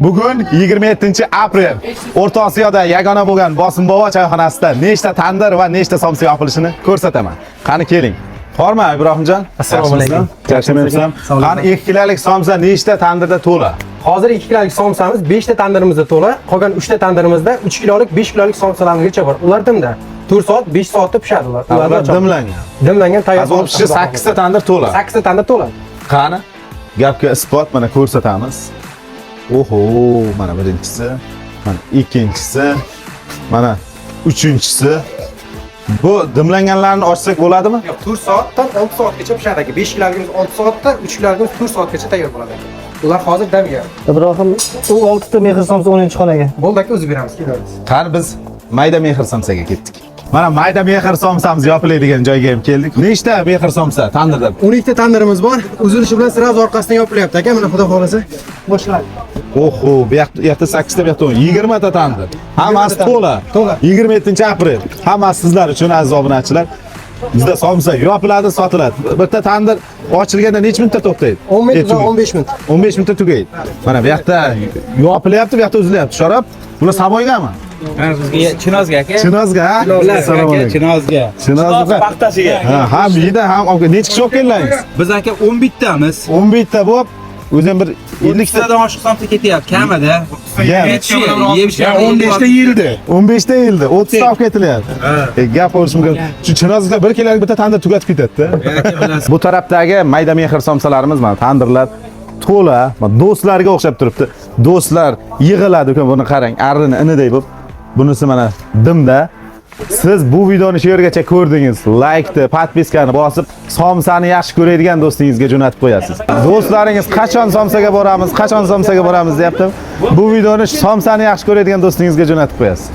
Bugun 27-aprel. O'rta Osiyoda yagona bo'lgan Bosimbobo choyxonasida nechta tandir va nechta somsa yopilishini ko'rsataman. Qani keling. Bormi Ibrohimjon? Assalomu alaykum. Yaxshimisizlar? Qani 2 kilolik somsa nechta tandirda to'la? Hozir 2 kilolik somsamiz 5 ta tandirimizda to'la, qolgan 3 ta tandirimizda 3 kilolik, 5 kilolik somsalargacha bor. Ular dimda 4 soat, 5 soatda pishadi ular. Ular dimlangan. Dimlangan tayyor. Hozir pishi 8 ta tandir to'la. 8 ta tandir to'la. Qani? Gapga isbot mana ko'rsatamiz. Oho, mana birinchisi, mana ikkinchisi, mana uchinchisi. Bu dimlanganlarni ochsak bo'ladimi? Yo'q, 4 soatdan 6 soatgacha pishadi aka. 5 kiloligimiz 6 soatda, 3 kiloligimiz 4 soatgacha tayyor bo'ladi aka. Ular hozir damga. Ibrohim, u 6 ta mehr somsa 10-xonaga. Bo'ldi aka, o'zib beramiz, kelamiz. Qani biz mayda mehr somsaga ketdik. Mana mayda mehr somsamiz yopiladigan joyga ham keldik. Nechta mehr somsa tandirda? 12 ta tandirimiz bor. Uzilishi bilan sirab orqasidan yopilyapti aka. Mana xudo xolasa boshlaydi. Oho, bu yoqda 8 ta, bu yoqda 20 ta tandir. Hammasi to'la. 27-aprel. Hammasi sizlar uchun aziz obunachilar. Bizda somsa yopiladi, sotiladi. Bitta tandir ochilganda necha minutda to'xtaydi? 10 minut va 15 minut. 15 minutda tugaydi. Mana bu yoqda yopilyapti, bu yoqda uzilyapti. Sharab, bular Saboygami? Bizga Chinozga aka. Chinozga? Assalomu alaykum. Chinozga. Chinozga paxtasiga. Ha, ham yida, ham necha kishi olib kelgansiz? Biz aka 11 tamiz. 11 ta bo'lib, o'zim bir 50 ta 50 tadan oshiq somsa ketyapti, kamida. Yeb 15 ta yildi. 15 ta yildi. 30 ta olib ketilyapti. Gap bo'lishi mumkin. Shu Chinozga 1 kilolik bitta tandir tugatib ketadi-da. Bu tarafdagi mayda mehr somsalarimiz mana tandirlar to'la, mana do'stlarga o'xshab turibdi. Do'stlar yig'iladi ukan, buni qarang, arrini iniday bo'lib. Bunisi mana dimda. Siz bu videoni shu yergacha ko'rdingiz, like-ni, podpiskani bosib, somsani yaxshi ko'radigan do'stingizga jo'natib qo'yasiz. Do'stlaringiz qachon somsaga boramiz, qachon somsaga boramiz deyapti. Bu videoni somsani yaxshi ko'radigan do'stingizga jo'natib qo'yasiz.